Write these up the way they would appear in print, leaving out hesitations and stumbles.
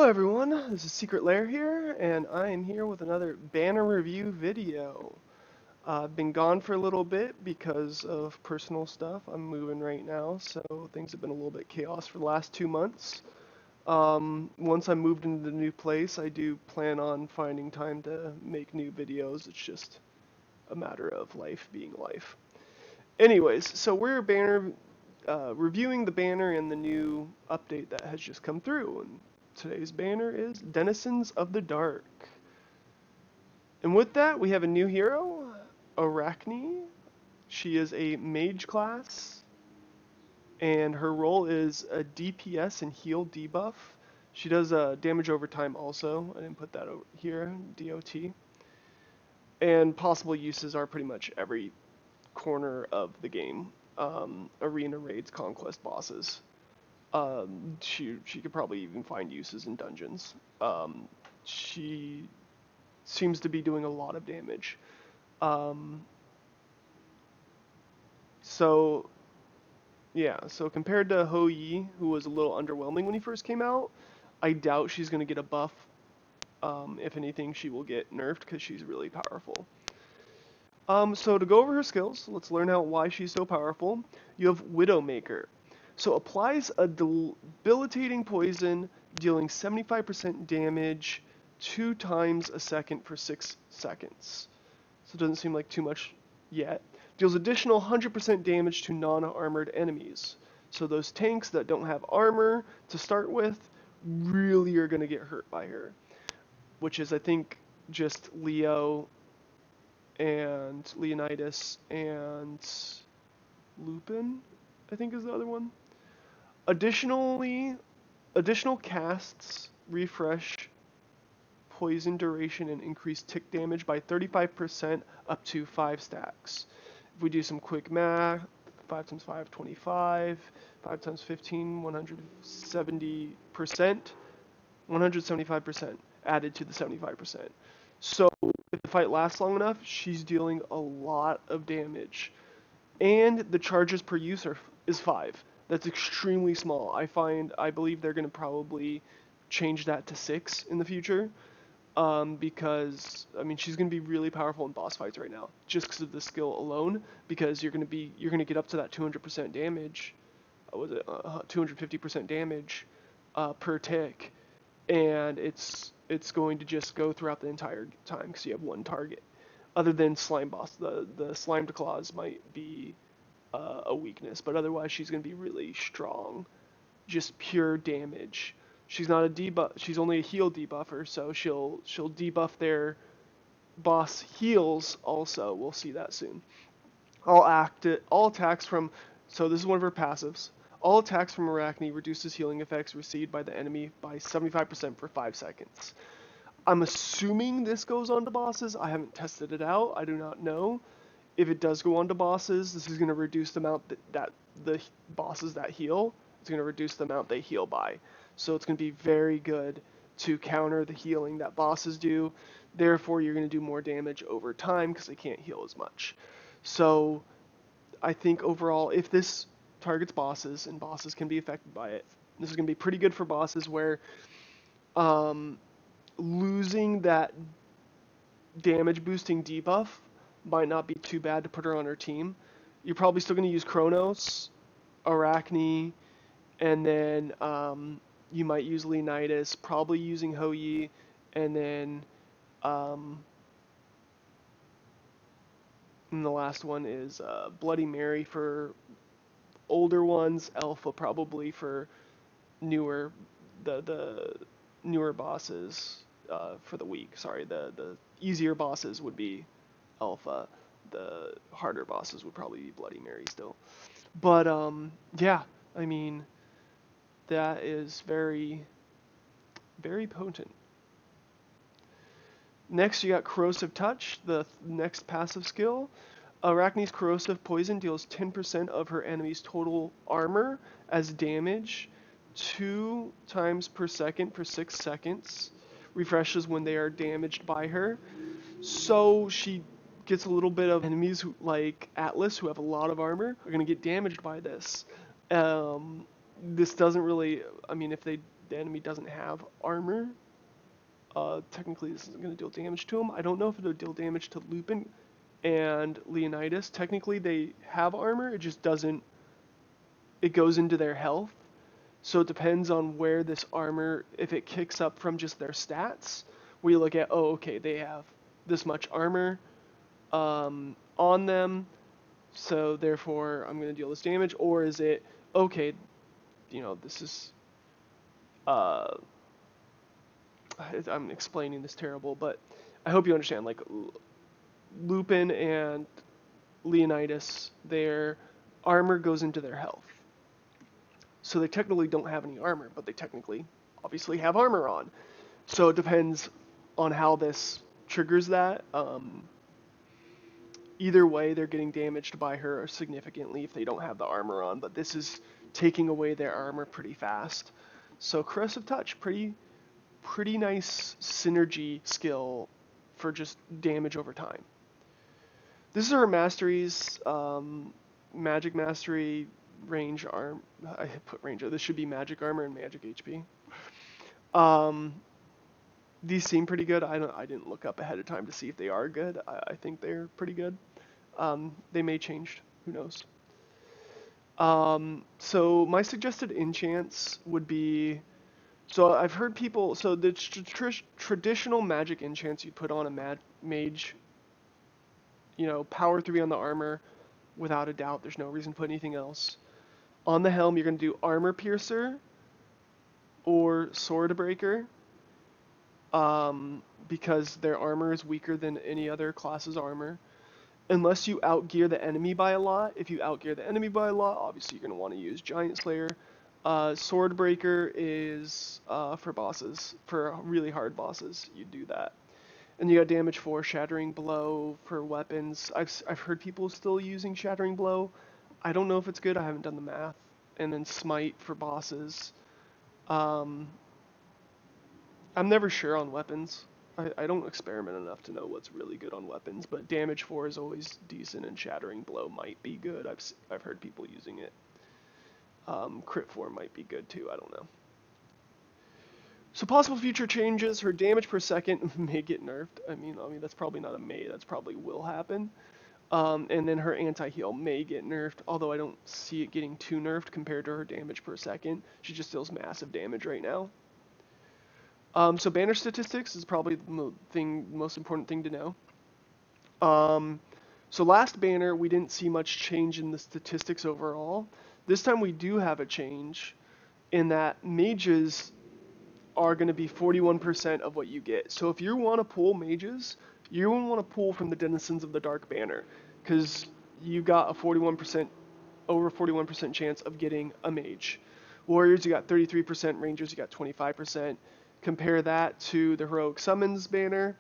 Hello everyone, this is Secret Lair here, and I am here with another banner review video. I've been gone for a little bit because of personal stuff. I'm moving right now, so things have been a little bit chaos for the last 2 months. Once I moved into the new place, I do plan on finding time to make new videos. It's just a matter of life being life. Anyways, so we're reviewing the banner and the new update that has just come through. And today's banner is Denizens of the Dark. And with that, we have a new hero, Arachne. She is a mage class, and her role is a DPS and heal debuff. She does damage over time also. I didn't put that over here, DOT. And possible uses are pretty much every corner of the game. Arena raids, conquest bosses. She could probably even find uses in dungeons. She seems to be doing a lot of damage. Um, so yeah, so compared to Ho Yi, who was a little underwhelming when he first came out, I doubt she's gonna get a buff. If anything, she will get nerfed because she's really powerful. So to go over her skills, let's learn why she's so powerful. You have Widowmaker. So applies a debilitating poison, dealing 75% damage 2 times a second for 6 seconds. So it doesn't seem like too much yet. Deals additional 100% damage to non-armored enemies. So those tanks that don't have armor to start with really are going to get hurt by her. Which is, I think, just Leo and Leonidas and Lupin, I think is the other one. Additionally, additional casts refresh poison duration and increase tick damage by 35% up to 5 stacks. If we do some quick math, 5 times 5, 25, 5 times 15, 170%, 175% added to the 75%. So if the fight lasts long enough, she's dealing a lot of damage. And the charges per use is 5. That's extremely small. I believe they're going to probably change that to 6 in the future. Because I mean she's going to be really powerful in boss fights right now, just because of the skill alone. Because you're going to get up to that 200% damage, 250% damage per tick, and it's going to just go throughout the entire time because you have one target. Other than slime boss, the slimed claws might be a weakness, but otherwise she's going to be really strong, just pure damage. She's not a debuff. She's only a heal debuffer, so she'll debuff their boss heals also. We'll see that soon. All attacks from. So this is one of her passives. All attacks from Arachne reduces healing effects received by the enemy by 75% for 5 seconds. I'm assuming this goes on to bosses. I haven't tested it out. I do not know. If it does go on to bosses, this is going to reduce the amount that the bosses that heal, it's going to reduce the amount they heal by. So it's going to be very good to counter the healing that bosses do. Therefore, you're going to do more damage over time because they can't heal as much. So I think overall, if this targets bosses and bosses can be affected by it, this is going to be pretty good for bosses where losing that damage boosting debuff might not be too bad to put her on her team. You're probably still going to use Kronos, Arachne, and then you might use Leonidas, probably using Ho Yi, and then and the last one is Bloody Mary for older ones, Alpha probably for newer the newer bosses for the week. Sorry, the easier bosses would be Alpha. The harder bosses would probably be Bloody Mary still. But yeah, I mean that is very very potent. Next, you got Corrosive Touch, the next passive skill. Arachne's Corrosive Poison deals 10% of her enemy's total armor as damage 2 times per second for 6 seconds. Refreshes when they are damaged by her. So she gets a little bit of enemies like Atlas, who have a lot of armor, are going to get damaged by this. this doesn't really, I mean, if the enemy doesn't have armor, technically this isn't going to deal damage to him. I don't know if it'll deal damage to Lupin and Leonidas. Technically they have armor, it just doesn't, it goes into their health. So it depends on where this armor, if it kicks up from just their stats, we look at, oh, okay, they have this much armor on them, so therefore I'm going to deal this damage. Or is it, okay, this is, uh, I'm explaining this terrible, but I hope you understand, like, Lupin and Leonidas, their armor goes into their health. So they technically don't have any armor, but they technically obviously have armor on. So it depends on how this triggers that. Either way, they're getting damaged by her significantly if they don't have the armor on, but this is taking away their armor pretty fast. So Corrosive Touch, pretty nice synergy skill for just damage over time. This is her masteries, magic mastery, range arm. I put range. This should be magic armor and magic HP. These seem pretty good. I didn't look up ahead of time to see if they are good. I think they're pretty good. They may change. Who knows? So my suggested enchants would be. So I've heard people. So the traditional magic enchants you put on a mage. Power 3 on the armor, without a doubt. There's no reason to put anything else. On the helm, you're going to do Armor Piercer or Sword Breaker, because their armor is weaker than any other class's armor. Unless you outgear the enemy by a lot. If you outgear the enemy by a lot, obviously you're going to want to use Giant Slayer. Sword Breaker is for bosses, for really hard bosses. You do that. And you got damage 4, Shattering Blow for weapons. I've heard people still using Shattering Blow. I don't know if it's good. I haven't done the math. And then Smite for bosses. I'm never sure on weapons. I don't experiment enough to know what's really good on weapons, but damage 4 is always decent, and Shattering Blow might be good. I've heard people using it. Crit 4 might be good too. I don't know. So possible future changes, her damage per second may get nerfed. I mean that's probably not a may, that's probably will happen. And then her anti-heal may get nerfed, although I don't see it getting too nerfed compared to her damage per second. She just deals massive damage right now. So banner statistics is probably the most important thing to know. So last banner, we didn't see much change in the statistics overall. This time we do have a change in that mages are going to be 41% of what you get. So if you want to pull mages, you want to pull from the Denizens of the Dark banner, because you got a 41%, over 41% chance of getting a mage. Warriors, you got 33%. Rangers, you got 25%. Compare that to the Heroic Summons banner,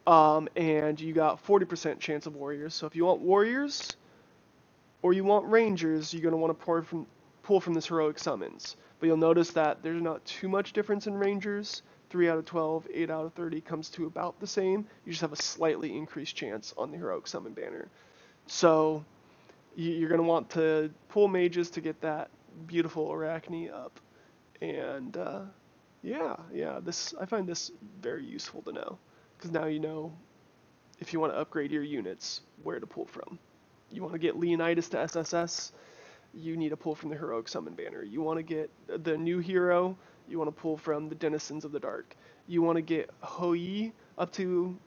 and you got 40% chance of warriors. So if you want warriors or you want rangers, you're going to want to pull from this Heroic Summons. But you'll notice that there's not too much difference in rangers. 3 out of 12, 8 out of 30 comes to about the same. You just have a slightly increased chance on the Heroic Summon banner. So you're going to want to pull mages to get that beautiful Arachne up. And yeah, I find this very useful to know, because now you know if you want to upgrade your units, where to pull from. You want to get Leonidas to SSS, you need to pull from the Heroic Summon banner. You want to get the new hero, you want to pull from the Denizens of the Dark. You want to get Hoi up to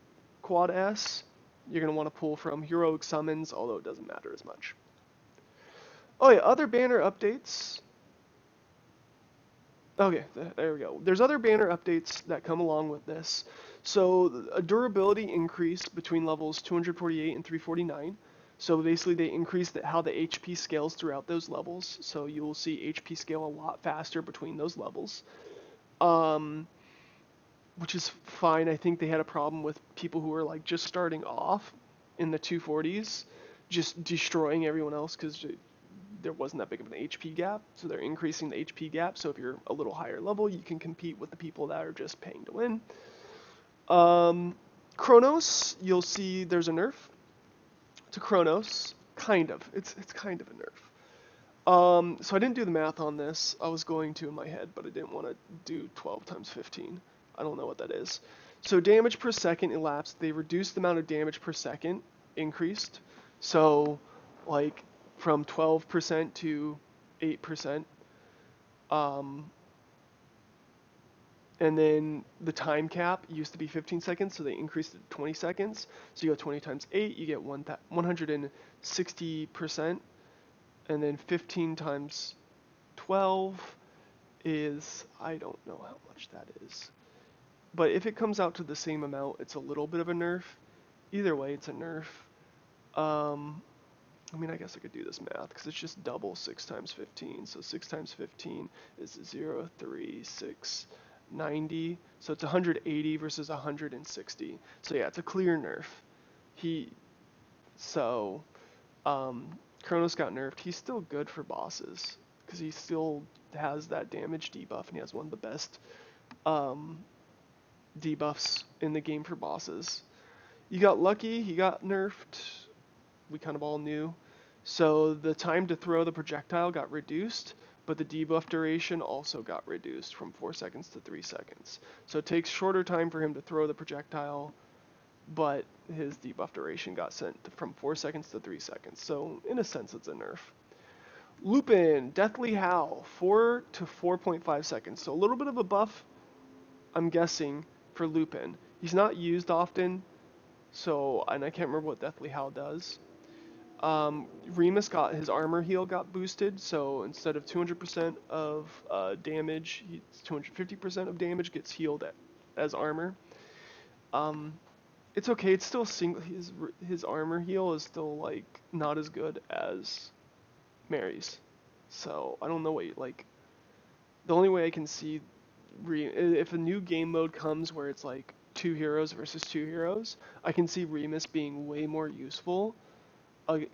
Quad S, you're going to want to pull from Heroic Summons, although it doesn't matter as much. Oh yeah, other banner updates. Okay, there we go. There's other banner updates that come along with this. So a durability increase between levels 248 and 349. So basically they increase how the HP scales throughout those levels. So you will see HP scale a lot faster between those levels. Which is fine. I think they had a problem with people who were like just starting off in the 240s, just destroying everyone else because there wasn't that big of an HP gap. So they're increasing the HP gap. So if you're a little higher level, you can compete with the people that are just paying to win. Chronos, you'll see there's a nerf to Chronos. Kind of. It's kind of a nerf. So I didn't do the math on this. I was going to in my head, but I didn't want to do 12 times 15. I don't know what that is. So damage per second elapsed. They reduced the amount of damage per second, increased. So, like, from 12% to 8%. Um, and then the time cap used to be 15 seconds, so they increased it to 20 seconds. So you go 20 times 8, you get 160%. And then 15 times 12 is, I don't know how much that is. But if it comes out to the same amount, it's a little bit of a nerf. Either way, it's a nerf. I mean, I guess I could do this math because it's just double 6 times 15. So 6 times 15 is 0, 3, 6, 90. So it's 180 versus 160. So yeah, it's a clear nerf. He, so, Kronos got nerfed. He's still good for bosses because he still has that damage debuff and he has one of the best debuffs in the game for bosses. You got lucky, he got nerfed. We kind of all knew. So the time to throw the projectile got reduced, but the debuff duration also got reduced from 4 seconds to 3 seconds. So it takes shorter time for him to throw the projectile, but his debuff duration got sent from 4 seconds to 3 seconds. So in a sense, it's a nerf. Lupin, Deathly Howl, 4 to 4.5 seconds. So a little bit of a buff, I'm guessing, for Lupin. He's not used often, so, and I can't remember what Deathly Howl does. Remus got his armor heal got boosted, so instead of 200% of damage, 250% of damage gets healed as armor. It's okay. It's still single. His armor heal is still like not as good as Mary's. So I don't know what like. The only way I can see, if a new game mode comes where it's like 2 heroes versus 2 heroes, I can see Remus being way more useful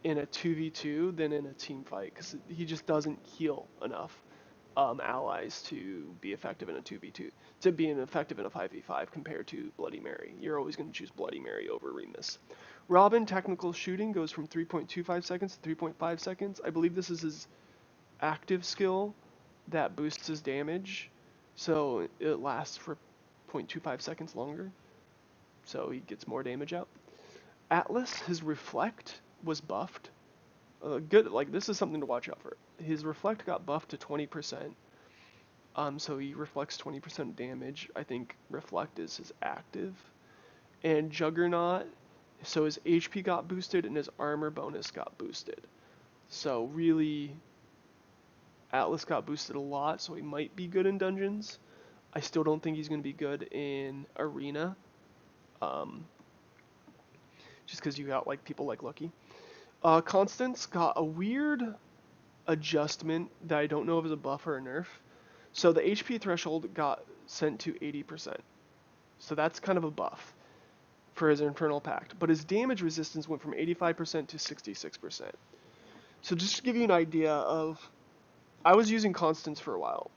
in a 2v2 than in a team fight because he just doesn't heal enough allies to be effective in a 2v2, to be effective in a 5v5 compared to Bloody Mary. You're always going to choose Bloody Mary over Remus. Robin, technical shooting goes from 3.25 seconds to 3.5 seconds. I believe this is his active skill that boosts his damage, so it lasts for 0.25 seconds longer, so he gets more damage out. Atlas, his reflect was buffed. Good, like this is something to watch out for. His reflect got buffed to 20%. So he reflects 20% damage. I think reflect is his active. And Juggernaut, so his HP got boosted and his armor bonus got boosted. So really, Atlas got boosted a lot, so he might be good in dungeons. I still don't think he's going to be good in arena. Just because you got like people like Lucky. Constance got a weird adjustment that I don't know if it's a buff or a nerf. So the HP threshold got sent to 80%. So that's kind of a buff for his Infernal Pact. But his damage resistance went from 85% to 66%. So just to give you an idea of, I was using Constant for a while,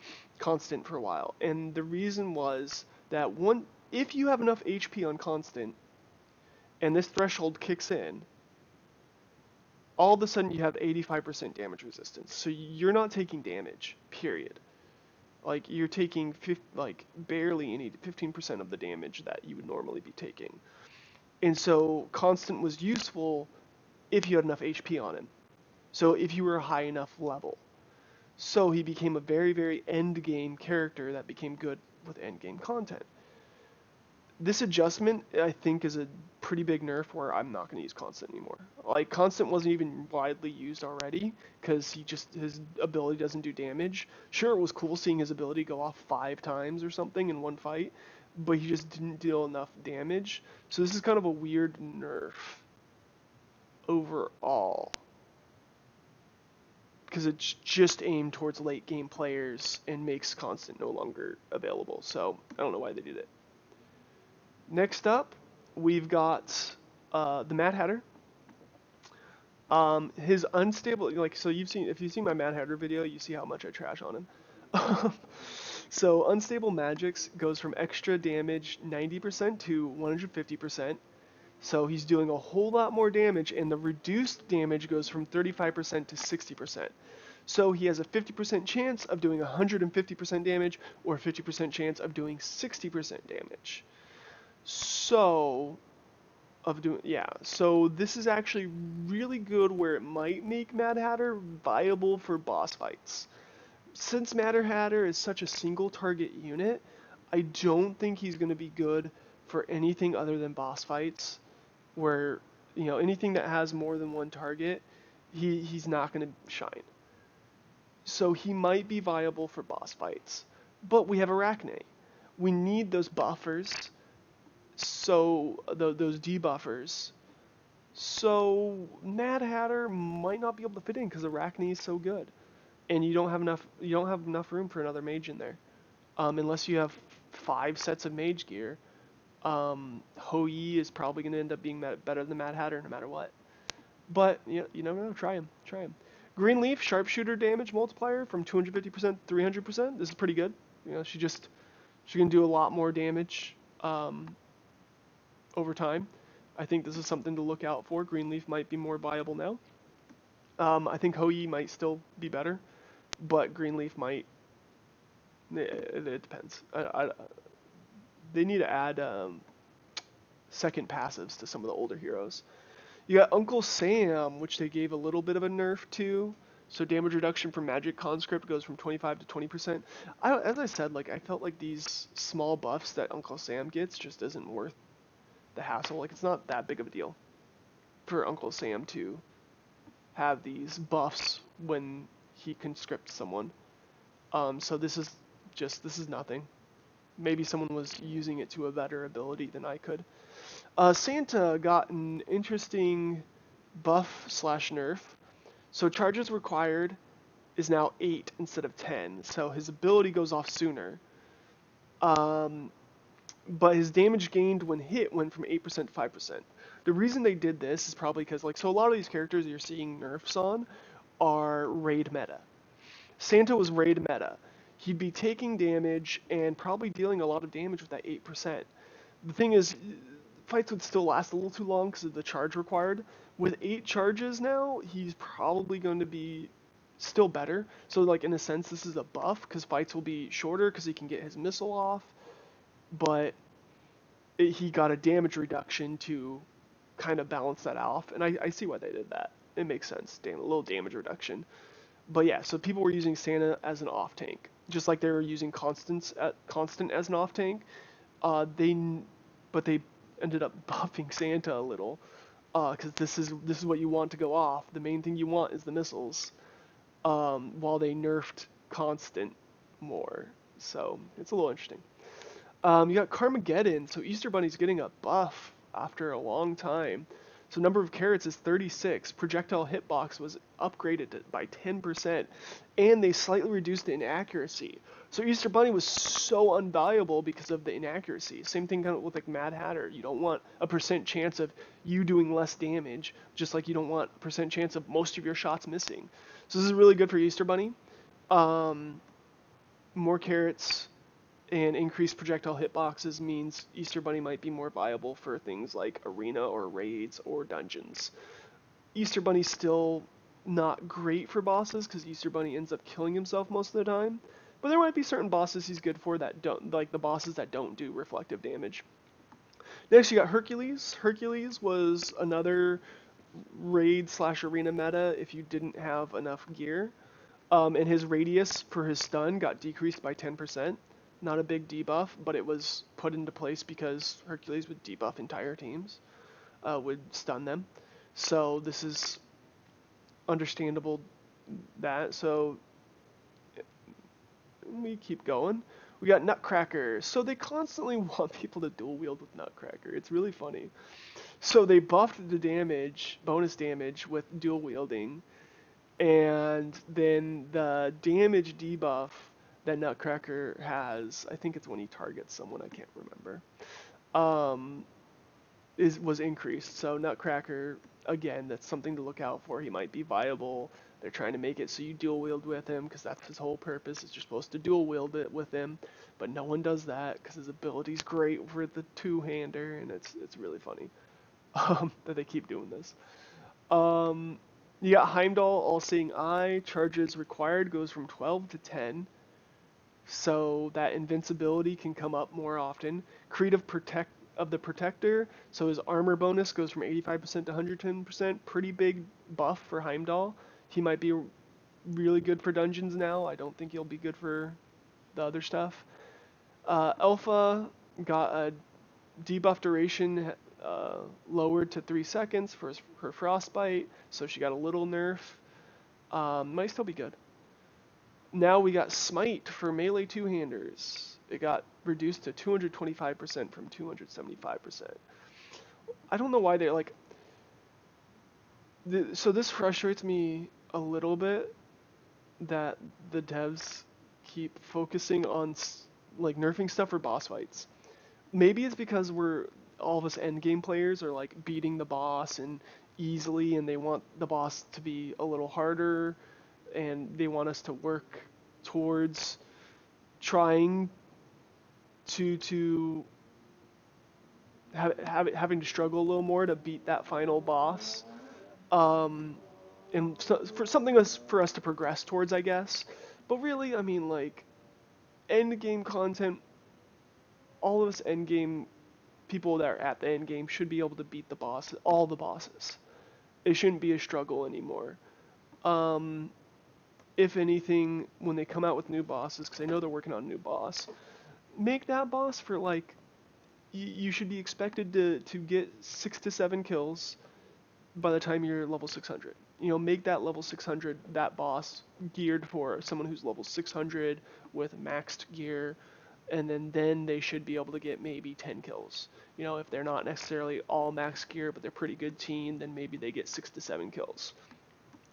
and the reason was that if you have enough HP on Constant, and this threshold kicks in, all of a sudden you have 85% damage resistance. So you're not taking damage, period. Like you're taking barely any 15% of the damage that you would normally be taking. And so Constant was useful if you had enough HP on him. So if you were a high enough level. So he became a very, very end game character that became good with end game content. This adjustment, I think, is a pretty big nerf where I'm not going to use Constant anymore. Like, Constant wasn't even widely used already because his ability doesn't do damage. Sure, it was cool seeing his ability go off 5 times or something in one fight, but he just didn't deal enough damage. So this is kind of a weird nerf overall, because it's just aimed towards late game players and makes Constant no longer available. So I don't know why they did it. Next up, we've got the Mad Hatter. His unstable, if you've seen my Mad Hatter video, you see how much I trash on him. So unstable magics goes from extra damage 90% to 150%. So he's doing a whole lot more damage, and the reduced damage goes from 35% to 60%. So he has a 50% chance of doing 150% damage or a 50% chance of doing 60% damage. So so this is actually really good where it might make Mad Hatter viable for boss fights. Since Mad Hatter is such a single target unit, I don't think he's going to be good for anything other than boss fights where, anything that has more than one target, he's not going to shine. So he might be viable for boss fights. But we have Arachne. We need those buffers, so those debuffers. So Mad Hatter might not be able to fit in because Arachne is so good, and you don't have enough room for another mage in there, unless you have 5 sets of mage gear. Hou-Yi is probably going to end up being better than Mad Hatter no matter what. But you never know. Try him. Try him. Greenleaf sharpshooter damage multiplier from 250% to 300%. This is pretty good. She can do a lot more damage over time. I think this is something to look out for. Greenleaf might be more viable now. I think Hou-Yi might still be better, but Greenleaf might. It depends. They need to add second passives to some of the older heroes. You got Uncle Sam, which they gave a little bit of a nerf to. So damage reduction from Magic Conscript goes from 25 to 20%. As I said, I felt like these small buffs that Uncle Sam gets just isn't worth the hassle. It's not that big of a deal for Uncle Sam to have these buffs when he conscripts someone. So this is nothing. Maybe someone was using it to a better ability than I could. Santa got an interesting buff / nerf. So charges required is now 8 instead of 10. So his ability goes off sooner. But his damage gained when hit went from 8% to 5%. The reason they did this is probably because so a lot of these characters you're seeing nerfs on are raid meta. Santa was raid meta. He'd be taking damage and probably dealing a lot of damage with that 8%. The thing is, fights would still last a little too long because of the charge required. With 8 charges now, he's probably going to be still better. So in a sense, this is a buff because fights will be shorter because he can get his missile off. But he got a damage reduction to kind of balance that off, and I see why they did that. It makes sense. A little damage reduction. But yeah, so people were using Santa as an off tank, just like they were using Constant as an off tank. But they ended up buffing Santa a little, because this is what you want to go off. The main thing you want is the missiles, while they nerfed Constant more. So it's a little interesting. You got Carmageddon, so Easter Bunny's getting a buff after a long time. So number of carrots is 36. Projectile hitbox was upgraded by 10%, and they slightly reduced the inaccuracy. So Easter Bunny was so unvaluable because of the inaccuracy. Same thing kind of with Mad Hatter. You don't want a % chance of you doing less damage, just like you don't want a % chance of most of your shots missing. So this is really good for Easter Bunny. More carrots and increased projectile hitboxes means Easter Bunny might be more viable for things like arena or raids or dungeons. Easter Bunny's still not great for bosses because Easter Bunny ends up killing himself most of the time, but there might be certain bosses he's good for that don't, like the bosses that don't do reflective damage. Next you got Hercules. Hercules was another raid / arena meta if you didn't have enough gear. And his radius for his stun got decreased by 10%. Not a big debuff, but it was put into place because Hercules would debuff entire teams, would stun them. So this is understandable that. So we keep going. We got Nutcracker. So they constantly want people to dual wield with Nutcracker. It's really funny. So they buffed the damage, bonus damage with dual wielding, and then the damage debuff that Nutcracker has, I think it's when he targets someone, I can't remember, was increased. So Nutcracker, again, that's something to look out for. He might be viable. They're trying to make it so you dual wield with him because that's his whole purpose. Is you're supposed to dual wield it with him, but no one does that because his ability's great for the two-hander, and it's really funny that they keep doing this. You got Heimdall, All-Seeing Eye, charges required goes from 12 to 10, so that invincibility can come up more often. Creed of the Protector, so his armor bonus goes from 85% to 110%. Pretty big buff for Heimdall. He might be really good for dungeons now. I don't think he'll be good for the other stuff. Alpha got a debuff duration lowered to 3 seconds for her frostbite, so she got a little nerf. Might still be good. Now we got Smite for melee two-handers. It got reduced to 225% from 275%. I don't know why they're like. So this frustrates me a little bit that the devs keep focusing on like nerfing stuff for boss fights. Maybe it's because we're all of us endgame players are like beating the boss and easily, and they want the boss to be a little harder, and they want us to work towards trying to having to struggle a little more to beat that final boss. Um, and so, for something for us to progress towards, I guess. But really, I mean, like end game content, all of us end game people that are at the end game should be able to beat the boss, all the bosses. It shouldn't be a struggle anymore. Um, if anything, when they come out with new bosses, because I know they're working on a new boss, make that boss for like you should be expected to get 6 to 7 kills by the time you're level 600. You know, make that level 600 that boss geared for someone who's level 600 with maxed gear, and then they should be able to get maybe 10 kills. You know, if they're not necessarily all max gear, but they're pretty good team, then maybe they get 6 to 7 kills.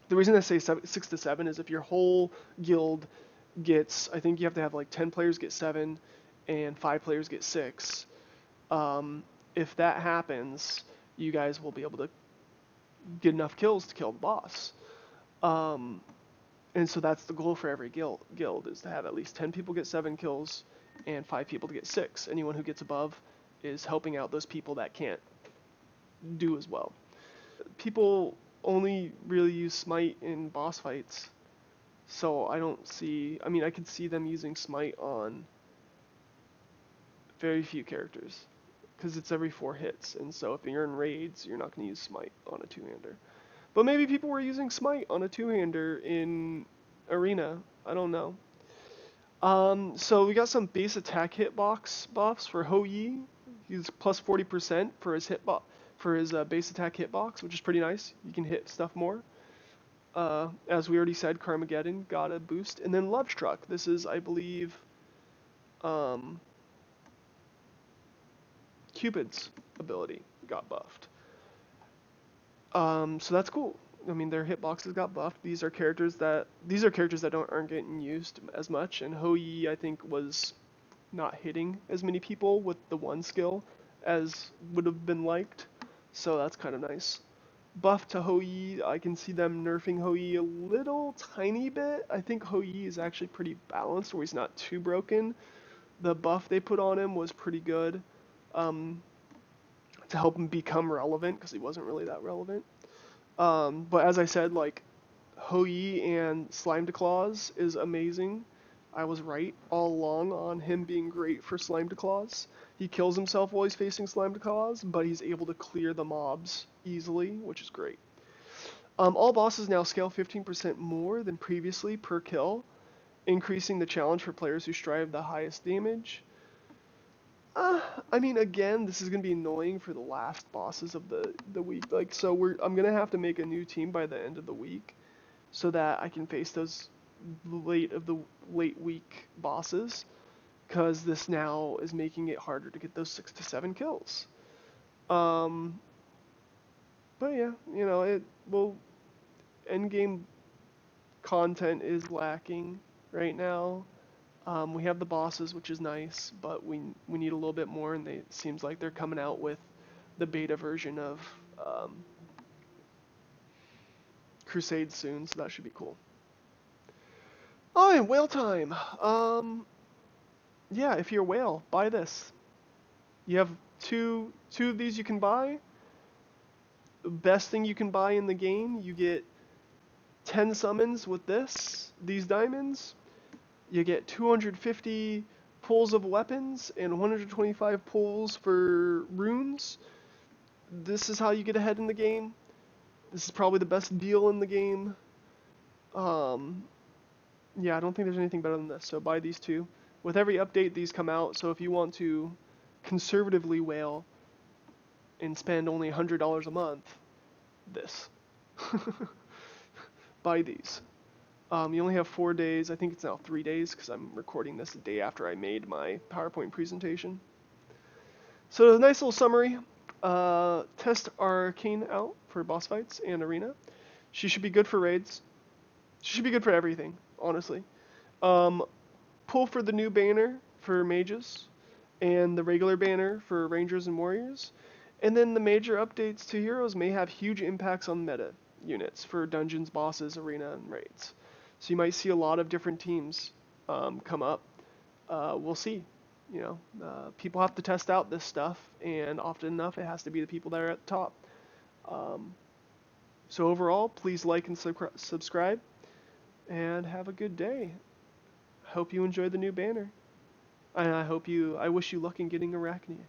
The reason I say 6 to 7 is if your whole guild gets, I think you have to have like 10 players get 7 and 5 players get 6. If that happens, you guys will be able to get enough kills to kill the boss. Um, and so that's the goal for every guild is to have at least 10 people get 7 kills and 5 people to get 6. Anyone who gets above is helping out those people that can't do as well. People only really use Smite in boss fights, so I don't see. I mean, I could see them using Smite on very few characters because it's every 4 hits, and so if you're in raids, you're not going to use Smite on a two-hander. But maybe people were using Smite on a two-hander in Arena. I don't know. So we got some base attack hitbox buffs for Ho Yi. He's plus 40% for his base attack hitbox, which is pretty nice. You can hit stuff more. As we already said, Carmageddon got a boost, and then Love Struck. This is, I believe, um, Cupid's ability got buffed. So that's cool. I mean, their hitboxes got buffed. These are characters that aren't getting used as much. And Ho Yi, I think, was not hitting as many people with the one skill as would have been liked. So that's kind of nice. Buff to Ho Yi, I can see them nerfing Ho Yi a little tiny bit. I think Ho Yi is actually pretty balanced, where he's not too broken. The buff they put on him was pretty good um, to help him become relevant, because he wasn't really that relevant. But as I said, like, Ho Yi and Slime Claws is amazing. I was right all along on him being great for Slime Claws. He kills himself while he's facing Slime Claws, but he's able to clear the mobs easily, which is great. All bosses now scale 15% more than previously per kill, increasing the challenge for players who strive the highest damage. I mean, again, this is gonna be annoying for the last bosses of the week. Like, so I'm gonna have to make a new team by the end of the week, so that I can face those late week bosses, because this now is making it harder to get those 6 to 7 kills. Um, but yeah, you know, end game content is lacking right now. We have the bosses, which is nice, but we need a little bit more, and it seems like they're coming out with the beta version of Crusade soon, so that should be cool. Oh, and whale time! Yeah, if you're a whale, buy this. You have two of these you can buy. The best thing you can buy in the game, you get 10 summons with these diamonds, you get 250 pulls of weapons and 125 pulls for runes. This is how you get ahead in the game. This is probably the best deal in the game. Yeah, I don't think there's anything better than this, so buy these two. With every update, these come out, so if you want to conservatively whale and spend only $100 a month, this. Buy these. You only have 4 days. I think it's now 3 days because I'm recording this the day after I made my PowerPoint presentation. So a nice little summary. Test Arcane out for boss fights and arena. She should be good for raids. She should be good for everything, honestly. Pull for the new banner for mages and the regular banner for rangers and warriors. And then the major updates to heroes may have huge impacts on meta units for dungeons, bosses, arena, and raids. So you might see a lot of different teams come up. We'll see. People have to test out this stuff, and often enough, it has to be the people that are at the top. So overall, please like and subscribe, and have a good day. Hope you enjoy the new banner, and I wish you luck in getting Arachnia.